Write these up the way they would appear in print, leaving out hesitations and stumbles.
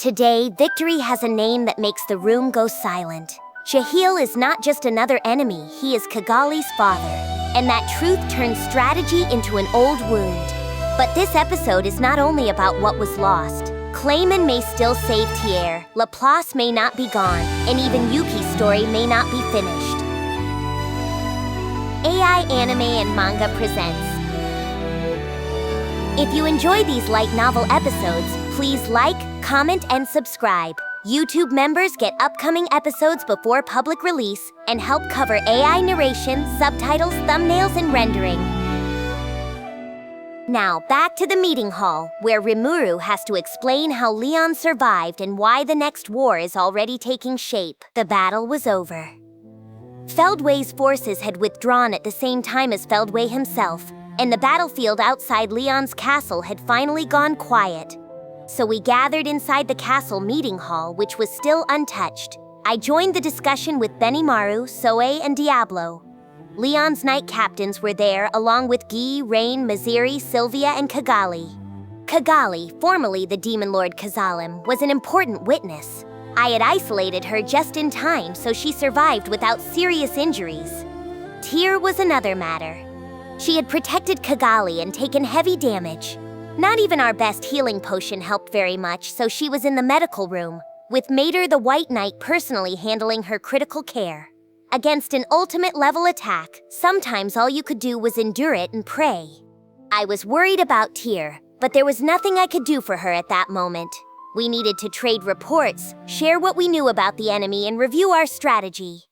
Today, Victory has a name that makes the room go silent. Jahil is not just another enemy, he is Kagali's father. And that truth turns strategy into an old wound. But this episode is not only about what was lost. Clayman may still save Teare, Laplace may not be gone, and even Yuuki's story may not be finished. AI Anime and Manga presents. If you enjoy these light novel episodes, please like, comment, and subscribe. YouTube members get upcoming episodes before public release and help cover AI narration, subtitles, thumbnails, and rendering. Now, back to the meeting hall, where Rimuru has to explain how Leon survived and why the next war is already taking shape. The battle was over. Feldway's forces had withdrawn at the same time as Feldway himself, and the battlefield outside Leon's castle had finally gone quiet. So we gathered inside the castle meeting hall, which was still untouched. I joined the discussion with Benimaru, Soe, and Diablo. Leon's knight captains were there, along with Guy, Raine, Mizeri, Sylvia, and Kagali. Kagali, formerly the demon lord Kazalim, was an important witness. I had isolated her just in time, so she survived without serious injuries. Teare was another matter. She had protected Kagali and taken heavy damage. Not even our best healing potion helped very much, so she was in the medical room, with Mater the White Knight personally handling her critical care. Against an ultimate level attack, sometimes all you could do was endure it and pray. I was worried about Teare, but there was nothing I could do for her at that moment. We needed to trade reports, share what we knew about the enemy, and review our strategy.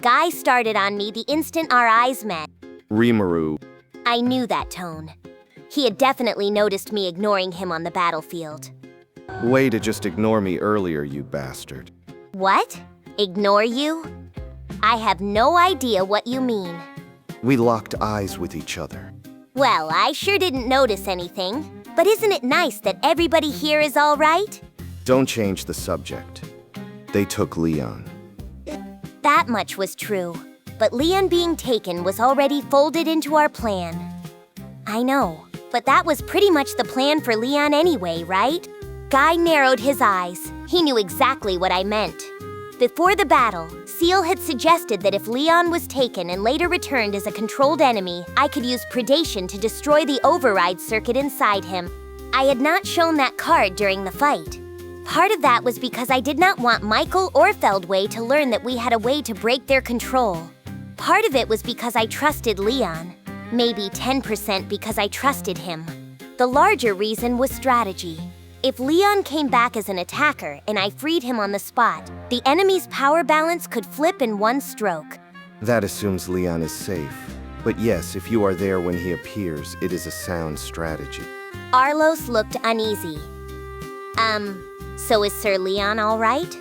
Guy started on me the instant our eyes met. Rimuru. I knew that tone. He had definitely noticed me ignoring him on the battlefield. Way to just ignore me earlier, you bastard. What? Ignore you? I have no idea what you mean. We locked eyes with each other. Well, I sure didn't notice anything. But isn't it nice that everybody here is all right? Don't change the subject. They took Leon. That much was true. But Leon being taken was already folded into our plan. I know. But that was pretty much the plan for Leon anyway, right? Guy narrowed his eyes. He knew exactly what I meant. Before the battle, Ciel had suggested that if Leon was taken and later returned as a controlled enemy, I could use predation to destroy the override circuit inside him. I had not shown that card during the fight. Part of that was because I did not want Michael or Feldway to learn that we had a way to break their control. Part of it was because I trusted Leon. Maybe 10% because I trusted him. The larger reason was strategy. If Leon came back as an attacker and I freed him on the spot, the enemy's power balance could flip in one stroke. That assumes Leon is safe. But yes, if you are there when he appears, it is a sound strategy. Arlos looked uneasy. So is Sir Leon all right?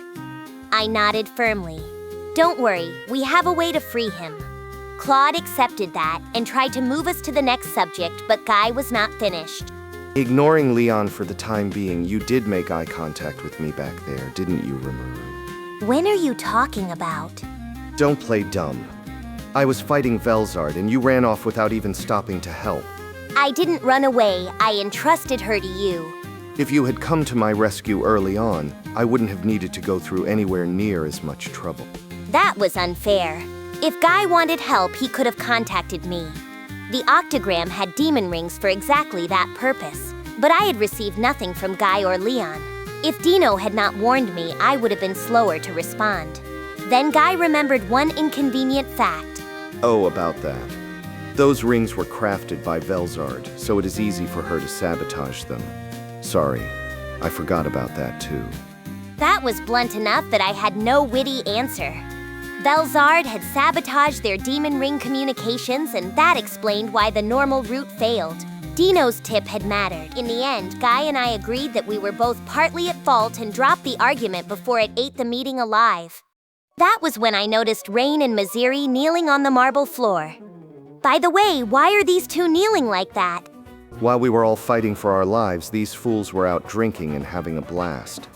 I nodded firmly. Don't worry, we have a way to free him. Claude accepted that and tried to move us to the next subject, but Guy was not finished. Ignoring Leon for the time being, you did make eye contact with me back there, didn't you, Rimuru? When are you talking about? Don't play dumb. I was fighting Velzard and you ran off without even stopping to help. I didn't run away, I entrusted her to you. If you had come to my rescue early on, I wouldn't have needed to go through anywhere near as much trouble. That was unfair. If Guy wanted help, he could have contacted me. The octagram had demon rings for exactly that purpose, but I had received nothing from Guy or Leon. If Dino had not warned me, I would have been slower to respond. Then Guy remembered one inconvenient fact. Oh, about that. Those rings were crafted by Velzard, so it is easy for her to sabotage them. Sorry, I forgot about that too. That was blunt enough that I had no witty answer. Velzard had sabotaged their demon ring communications, and that explained why the normal route failed. Dino's tip had mattered. In the end, Guy and I agreed that we were both partly at fault and dropped the argument before it ate the meeting alive. That was when I noticed Raine and Mizeri kneeling on the marble floor. By the way, why are these two kneeling like that? While we were all fighting for our lives, these fools were out drinking and having a blast.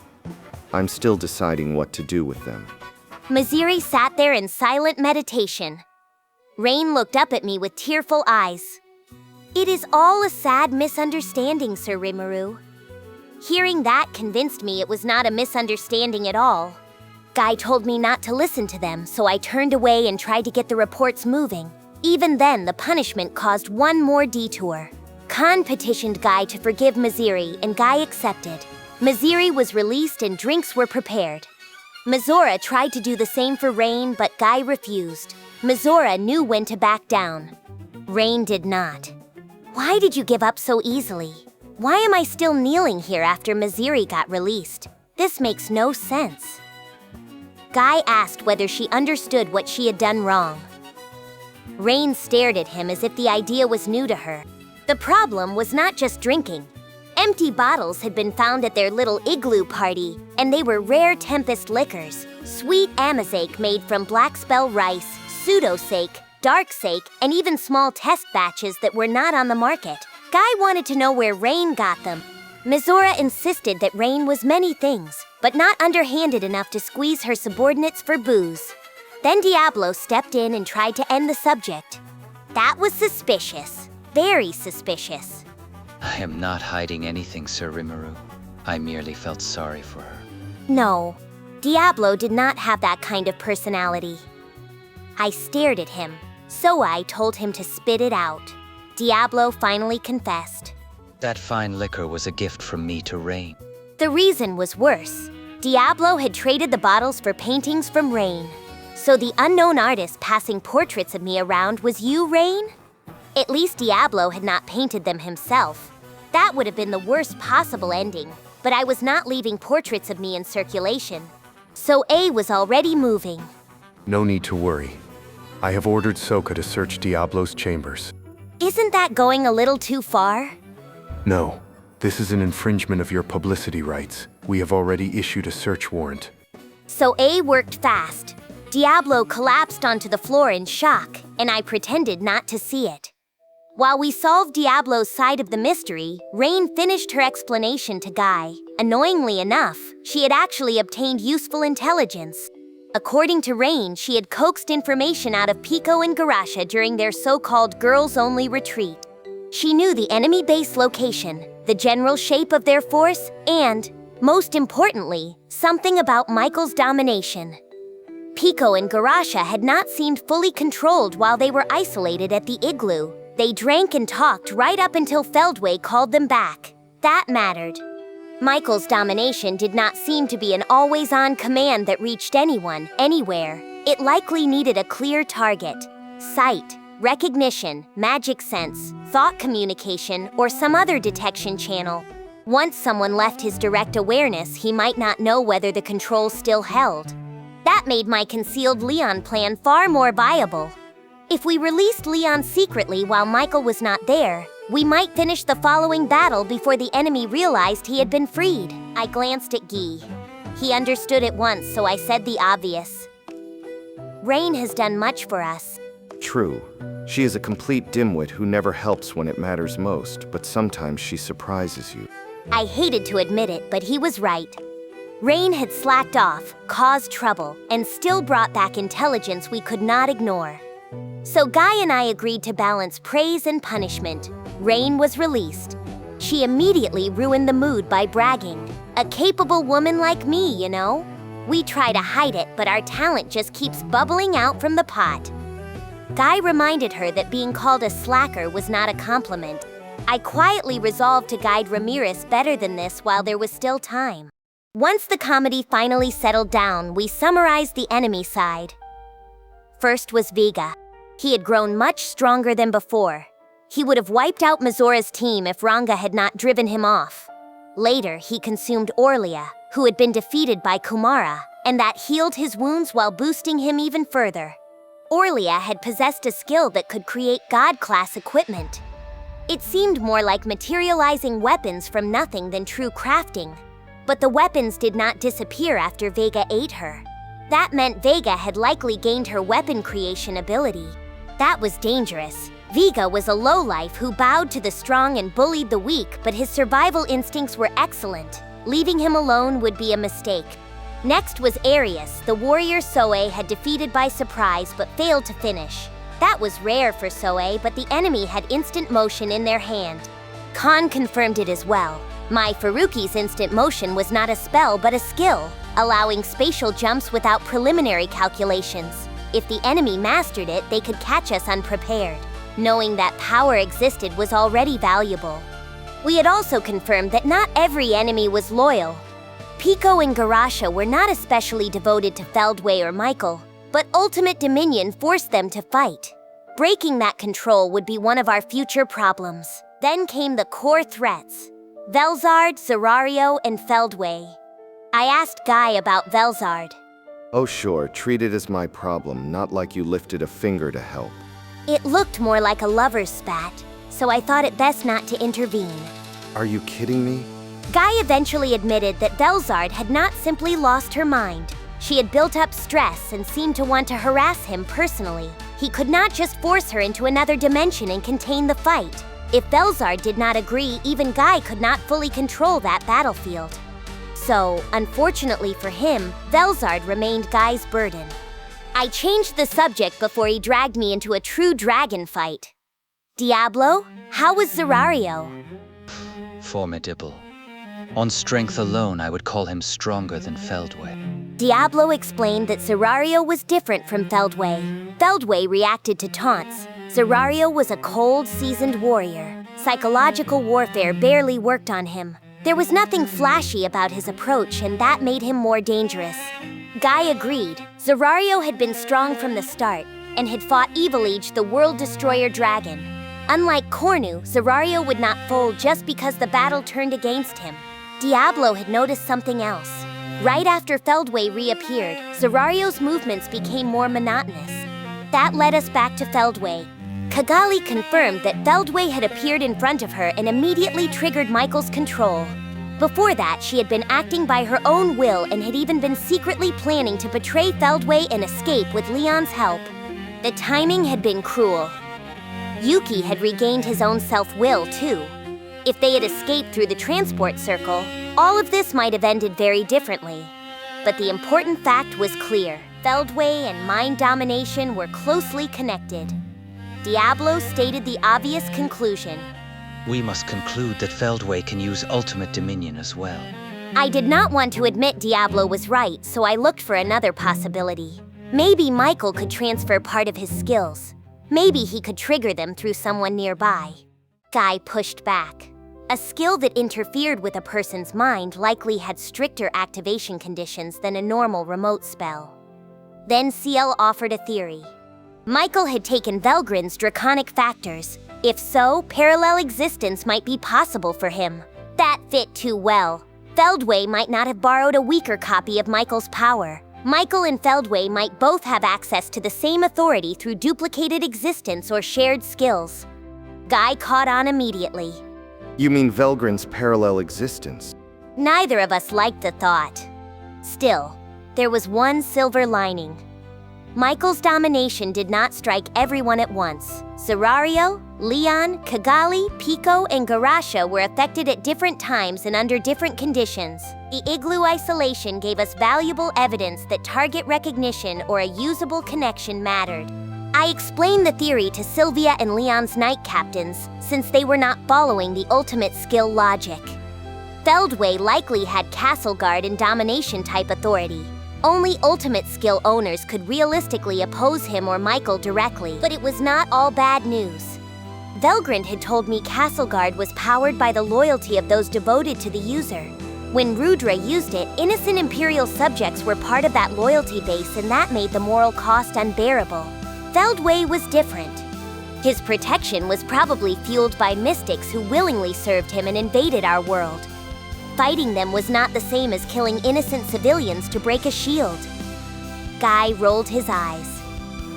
I'm still deciding what to do with them. Mizeri sat there in silent meditation. Raine looked up at me with tearful eyes. It is all a sad misunderstanding, Sir Rimuru. Hearing that convinced me it was not a misunderstanding at all. Guy told me not to listen to them, so I turned away and tried to get the reports moving. Even then, the punishment caused one more detour. Khan petitioned Guy to forgive Mizeri, and Guy accepted. Mizeri was released and drinks were prepared. Mizora tried to do the same for Raine, but Guy refused. Mizora knew when to back down. Raine did not. Why did you give up so easily? Why am I still kneeling here after Mizeri got released? This makes no sense. Guy asked whether she understood what she had done wrong. Raine stared at him as if the idea was new to her. The problem was not just drinking. Empty bottles had been found at their little igloo party, and they were rare Tempest liquors, sweet amazake made from black spell rice, pseudo-sake, dark sake, and even small test batches that were not on the market. Guy wanted to know where Raine got them. Mizora insisted that Raine was many things, but not underhanded enough to squeeze her subordinates for booze. Then Diablo stepped in and tried to end the subject. That was suspicious. Very suspicious. I am not hiding anything, Sir Rimuru. I merely felt sorry for her. No, Diablo did not have that kind of personality. I stared at him, so I told him to spit it out. Diablo finally confessed. That fine liquor was a gift from me to Raine. The reason was worse. Diablo had traded the bottles for paintings from Raine. So the unknown artist passing portraits of me around was you, Raine? At least Diablo had not painted them himself. That would have been the worst possible ending, but I was not leaving portraits of me in circulation. So A was already moving. No need to worry. I have ordered Soka to search Diablo's chambers. Isn't that going a little too far? No, this is an infringement of your publicity rights. We have already issued a search warrant. So A worked fast. Diablo collapsed onto the floor in shock, and I pretended not to see it. While we solved Diablo's side of the mystery, Raine finished her explanation to Guy. Annoyingly enough, she had actually obtained useful intelligence. According to Raine, she had coaxed information out of Pico and Garasha during their so-called girls-only retreat. She knew the enemy base location, the general shape of their force, and, most importantly, something about Michael's domination. Pico and Garasha had not seemed fully controlled while they were isolated at the igloo. They drank and talked right up until Feldway called them back. That mattered. Michael's domination did not seem to be an always-on command that reached anyone, anywhere. It likely needed a clear target. Sight, recognition, magic sense, thought communication, or some other detection channel. Once someone left his direct awareness, he might not know whether the control still held. That made my concealed Leon plan far more viable. If we released Leon secretly while Michael was not there, we might finish the following battle before the enemy realized he had been freed. I glanced at Guy. He understood at once, so I said the obvious. Raine has done much for us. True. She is a complete dimwit who never helps when it matters most, but sometimes she surprises you. I hated to admit it, but he was right. Raine had slacked off, caused trouble, and still brought back intelligence we could not ignore. So Guy and I agreed to balance praise and punishment. Raine was released. She immediately ruined the mood by bragging. A capable woman like me, you know? We try to hide it, but our talent just keeps bubbling out from the pot. Guy reminded her that being called a slacker was not a compliment. I quietly resolved to guide Ramirez better than this while there was still time. Once the comedy finally settled down, we summarized the enemy side. First was Vega. He had grown much stronger than before. He would have wiped out Mizora's team if Ranga had not driven him off. Later, he consumed Orlia, who had been defeated by Kumara, and that healed his wounds while boosting him even further. Orlia had possessed a skill that could create God-class equipment. It seemed more like materializing weapons from nothing than true crafting. But the weapons did not disappear after Vega ate her. That meant Vega had likely gained her weapon creation ability. That was dangerous. Vega was a lowlife who bowed to the strong and bullied the weak, but his survival instincts were excellent. Leaving him alone would be a mistake. Next was Arius, the warrior Soe had defeated by surprise but failed to finish. That was rare for Soe, but the enemy had instant motion in their hand. Khan confirmed it as well. My Furuki's instant motion was not a spell but a skill, allowing spatial jumps without preliminary calculations. If the enemy mastered it, they could catch us unprepared. Knowing that power existed was already valuable. We had also confirmed that not every enemy was loyal. Pico and Garasha were not especially devoted to Feldway or Michael, but ultimate dominion forced them to fight. Breaking that control would be one of our future problems. Then came the core threats: Velzard, Zerario, and Feldway. I asked Guy about Velzard. Oh sure, treat it as my problem, not like you lifted a finger to help. It looked more like a lover's spat, so I thought it best not to intervene. Are you kidding me? Guy eventually admitted that Velzard had not simply lost her mind. She had built up stress and seemed to want to harass him personally. He could not just force her into another dimension and contain the fight. If Velzard did not agree, even Guy could not fully control that battlefield. So, unfortunately for him, Velzard remained Guy's burden. I changed the subject before he dragged me into a true dragon fight. Diablo, how was Zerario? Formidable. On strength alone, I would call him stronger than Feldway. Diablo explained that Zerario was different from Feldway. Feldway reacted to taunts. Zerario was a cold, seasoned warrior. Psychological warfare barely worked on him. There was nothing flashy about his approach, and that made him more dangerous. Guy agreed. Zerario had been strong from the start, and had fought Evilige, the World Destroyer dragon. Unlike Cornu, Zerario would not fold just because the battle turned against him. Diablo had noticed something else. Right after Feldway reappeared, Zerario's movements became more monotonous. That led us back to Feldway. Kagali confirmed that Feldway had appeared in front of her and immediately triggered Michael's control. Before that, she had been acting by her own will and had even been secretly planning to betray Feldway and escape with Leon's help. The timing had been cruel. Yuuki had regained his own self-will, too. If they had escaped through the transport circle, all of this might have ended very differently. But the important fact was clear. Feldway and mind domination were closely connected. Diablo stated the obvious conclusion. We must conclude that Feldway can use ultimate dominion as well. I did not want to admit Diablo was right, so I looked for another possibility. Maybe Michael could transfer part of his skills. Maybe he could trigger them through someone nearby. Guy pushed back. A skill that interfered with a person's mind likely had stricter activation conditions than a normal remote spell. Then Ciel offered a theory. Michael had taken Velgrin's draconic factors. If so, parallel existence might be possible for him. That fit too well. Feldway might not have borrowed a weaker copy of Michael's power. Michael and Feldway might both have access to the same authority through duplicated existence or shared skills. Guy caught on immediately. You mean Velgrin's parallel existence? Neither of us liked the thought. Still, there was one silver lining. Michael's domination did not strike everyone at once. Zerario, Leon, Kagali, Pico, and Garasha were affected at different times and under different conditions. The igloo isolation gave us valuable evidence that target recognition or a usable connection mattered. I explained the theory to Sylvia and Leon's knight captains, since they were not following the ultimate skill logic. Feldway likely had castle guard and domination type authority. Only ultimate skill owners could realistically oppose him or Michael directly, but it was not all bad news. Velgrind had told me Castle Guard was powered by the loyalty of those devoted to the user. When Rudra used it, innocent Imperial subjects were part of that loyalty base, and that made the moral cost unbearable. Feldway was different. His protection was probably fueled by mystics who willingly served him and invaded our world. Fighting them was not the same as killing innocent civilians to break a shield. Guy rolled his eyes.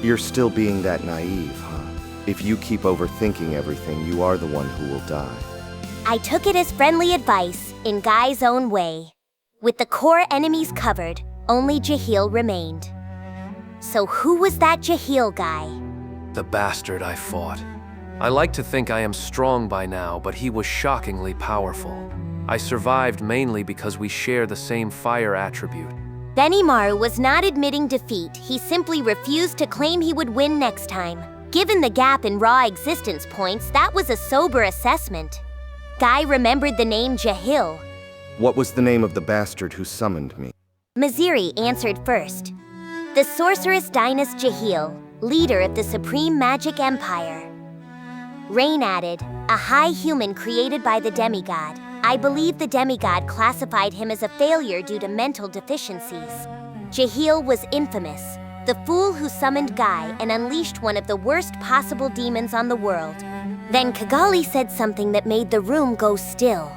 You're still being that naive, huh? If you keep overthinking everything, you are the one who will die. I took it as friendly advice, in Guy's own way. With the core enemies covered, only Jahil remained. So who was that Jahil guy? The bastard I fought. I like to think I am strong by now, but he was shockingly powerful. I survived mainly because we share the same fire attribute. Benimaru was not admitting defeat. He simply refused to claim he would win next time. Given the gap in raw existence points, that was a sober assessment. Guy remembered the name Jahil. What was the name of the bastard who summoned me? Mizeri answered first. The sorceress Dynas Jahil, leader of the Supreme Magic Empire. Raine added, a high human created by the demigod. I believe the demigod classified him as a failure due to mental deficiencies. Jahil was infamous, the fool who summoned Guy and unleashed one of the worst possible demons on the world. Then Kagali said something that made the room go still.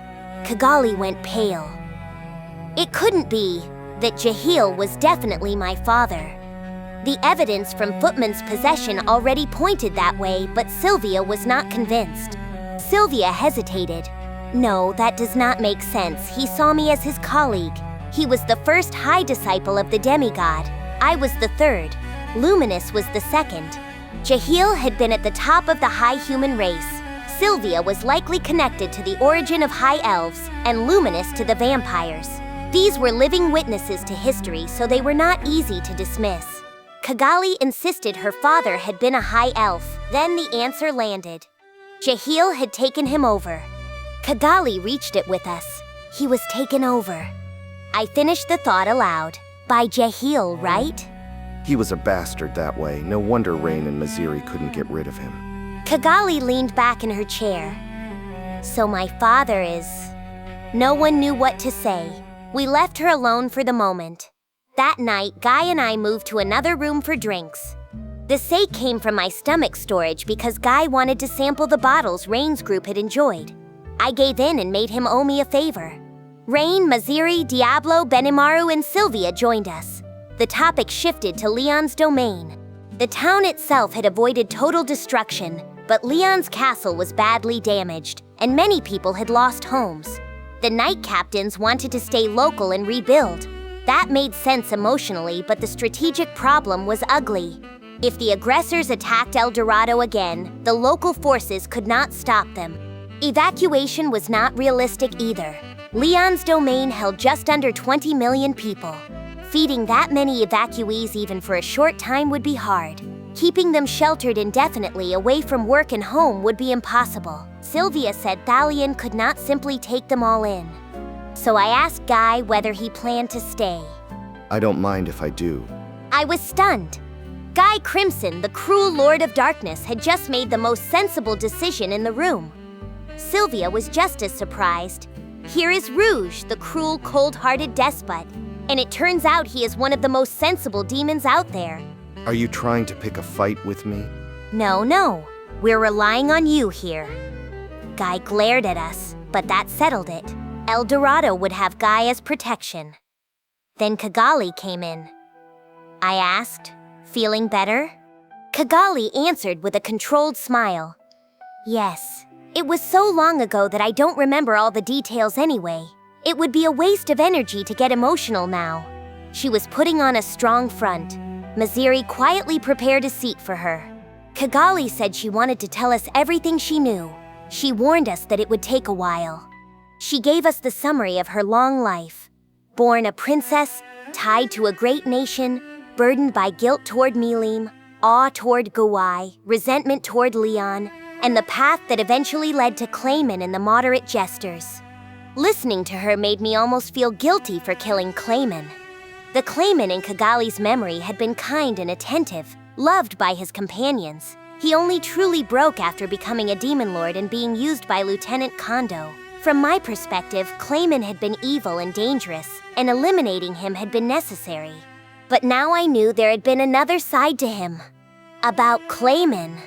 Kagali went pale. It couldn't be that Jahil was definitely my father. The evidence from Footman's possession already pointed that way, but Sylvia was not convinced. Sylvia hesitated. No, that does not make sense. He saw me as his colleague. He was the first high disciple of the demigod. I was the third. Luminous was the second. Jahil had been at the top of the high human race. Sylvia was likely connected to the origin of high elves, and Luminous to the vampires. These were living witnesses to history, so they were not easy to dismiss. Kagali insisted her father had been a high elf. Then the answer landed. Jahil had taken him over. Kagali reached it with us. He was taken over. I finished the thought aloud. By Jahil, right? He was a bastard that way. No wonder Raine and Mizeri couldn't get rid of him. Kagali leaned back in her chair. So my father is... No one knew what to say. We left her alone for the moment. That night, Guy and I moved to another room for drinks. The sake came from my stomach storage because Guy wanted to sample the bottles Raine's group had enjoyed. I gave in and made him owe me a favor. Raine, Mizeri, Diablo, Benimaru, and Sylvia joined us. The topic shifted to Leon's domain. The town itself had avoided total destruction, but Leon's castle was badly damaged, and many people had lost homes. The knight captains wanted to stay local and rebuild. That made sense emotionally, but the strategic problem was ugly. If the aggressors attacked El Dorado again, the local forces could not stop them. Evacuation was not realistic either. Leon's domain held just under 20 million people. Feeding that many evacuees even for a short time would be hard. Keeping them sheltered indefinitely away from work and home would be impossible. Sylvia said Thalion could not simply take them all in. So I asked Guy whether he planned to stay. I don't mind if I do. I was stunned. Guy Crimson, the cruel Lord of Darkness, had just made the most sensible decision in the room. Sylvia was just as surprised. Here is Rouge, the cruel, cold-hearted despot. And it turns out he is one of the most sensible demons out there. Are you trying to pick a fight with me? No. We're relying on you here. Guy glared at us, but that settled it. El Dorado would have Guy as protection. Then Kagali came in. I asked, feeling better? Kagali answered with a controlled smile. Yes. It was so long ago that I don't remember all the details anyway. It would be a waste of energy to get emotional now. She was putting on a strong front. Mizeri quietly prepared a seat for her. Kagali said she wanted to tell us everything she knew. She warned us that it would take a while. She gave us the summary of her long life. Born a princess, tied to a great nation, burdened by guilt toward Milim, awe toward Gawai, resentment toward Leon, and the path that eventually led to Clayman and the moderate jesters. Listening to her made me almost feel guilty for killing Clayman. The Clayman in Kagali's memory had been kind and attentive, loved by his companions. He only truly broke after becoming a demon lord and being used by Lieutenant Kondo. From my perspective, Clayman had been evil and dangerous, and eliminating him had been necessary. But now I knew there had been another side to him. About Clayman.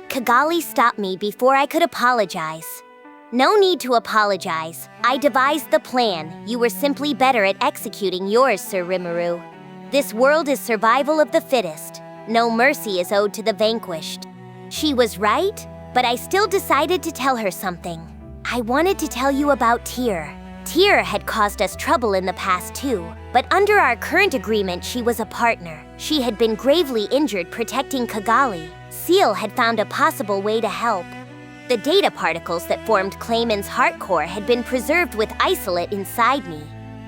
Kagali stopped me before I could apologize. No need to apologize. I devised the plan. You were simply better at executing yours, Sir Rimuru. This world is survival of the fittest. No mercy is owed to the vanquished. She was right, but I still decided to tell her something. I wanted to tell you about Teare. Teare had caused us trouble in the past too, but under our current agreement she was a partner. She had been gravely injured protecting Kagali. Ciel had found a possible way to help. The data particles that formed Clayman's heart core had been preserved with isolate inside me.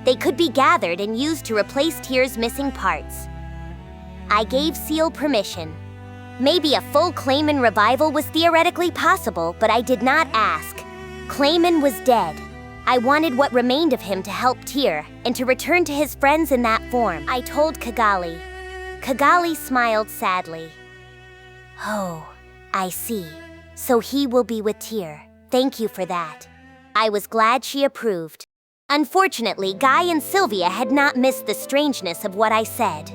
They could be gathered and used to replace Teare's missing parts. I gave Ciel permission. Maybe a full Clayman revival was theoretically possible, but I did not ask. Clayman was dead. I wanted what remained of him to help Teare and to return to his friends in that form. I told Kagali. Kagali smiled sadly. Oh, I see. So he will be with Teare. Thank you for that. I was glad she approved. Unfortunately, Guy and Sylvia had not missed the strangeness of what I said.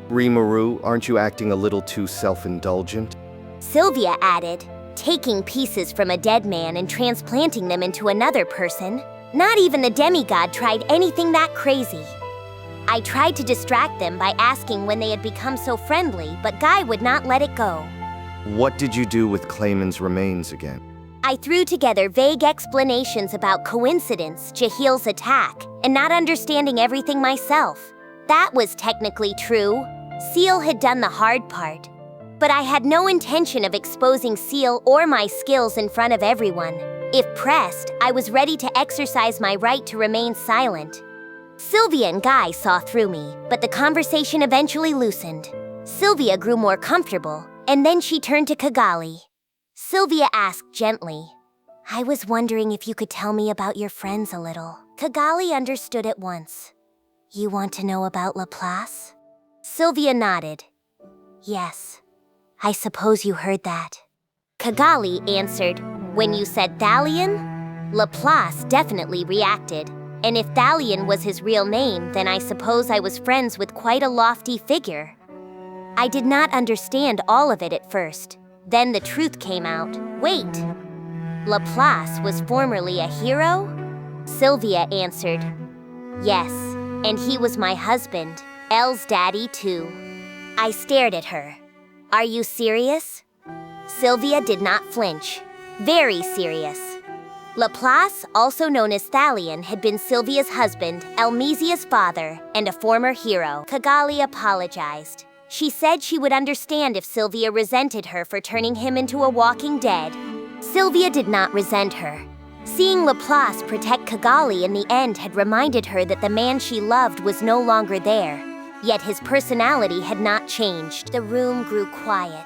Rimuru, aren't you acting a little too self-indulgent? Sylvia added, taking pieces from a dead man and transplanting them into another person. Not even the demigod tried anything that crazy. I tried to distract them by asking when they had become so friendly, but Guy would not let it go. What did you do with Clayman's remains again? I threw together vague explanations about coincidence, Jahil's attack, and not understanding everything myself. That was technically true. Ciel had done the hard part. But I had no intention of exposing Ciel or my skills in front of everyone. If pressed, I was ready to exercise my right to remain silent. Sylvia and Guy saw through me, but the conversation eventually loosened. Sylvia grew more comfortable, and then she turned to Kagali. Sylvia asked gently, I was wondering if you could tell me about your friends a little. Kagali understood at once. You want to know about Laplace? Sylvia nodded. Yes, I suppose you heard that. Kagali answered, when you said Thalion? Laplace definitely reacted, and if Thalion was his real name, then I suppose I was friends with quite a lofty figure. I did not understand all of it at first. Then the truth came out. Wait! Laplace was formerly a hero? Sylvia answered, yes, and he was my husband, Elle's daddy too. I stared at her. Are you serious? Sylvia did not flinch. Very serious. Laplace, also known as Thalion, had been Sylvia's husband, Elmesia's father, and a former hero. Kagali apologized. She said she would understand if Sylvia resented her for turning him into a walking dead. Sylvia did not resent her. Seeing Laplace protect Kagali in the end had reminded her that the man she loved was no longer there. Yet his personality had not changed. The room grew quiet.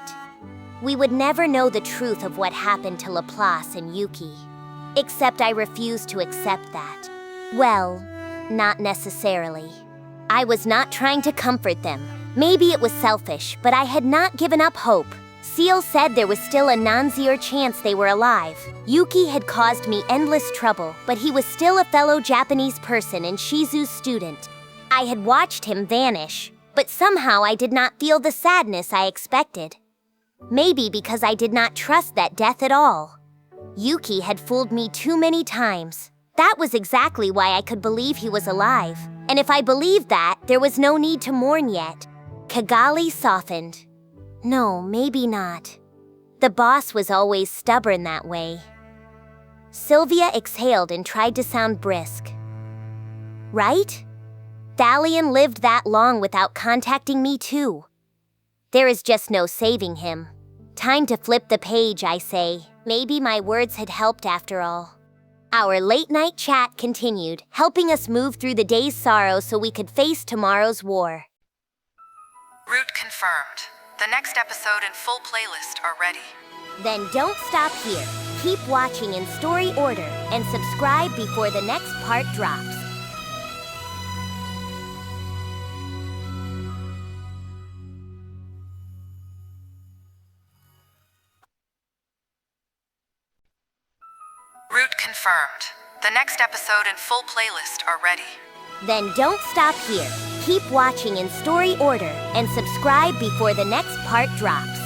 We would never know the truth of what happened to Laplace and Yuuki. Except I refused to accept that. Well, not necessarily. I was not trying to comfort them. Maybe it was selfish, but I had not given up hope. Ciel said there was still a non-zero chance they were alive. Yuuki had caused me endless trouble, but he was still a fellow Japanese person and Shizu's student. I had watched him vanish, but somehow I did not feel the sadness I expected. Maybe because I did not trust that death at all. Yuuki had fooled me too many times. That was exactly why I could believe he was alive. And if I believed that, there was no need to mourn yet. Kagali softened. No, maybe not. The boss was always stubborn that way. Sylvia exhaled and tried to sound brisk. Right? Thalion lived that long without contacting me too. There is just no saving him. Time to flip the page, I say. Maybe my words had helped after all. Our late-night chat continued, helping us move through the day's sorrow so we could face tomorrow's war. Route confirmed. The next episode and full playlist are ready. Then don't stop here. Keep watching in story order and subscribe before the next part drops. Route confirmed. The next episode and full playlist are ready. Then don't stop here. Keep watching in story order and subscribe before the next part drops.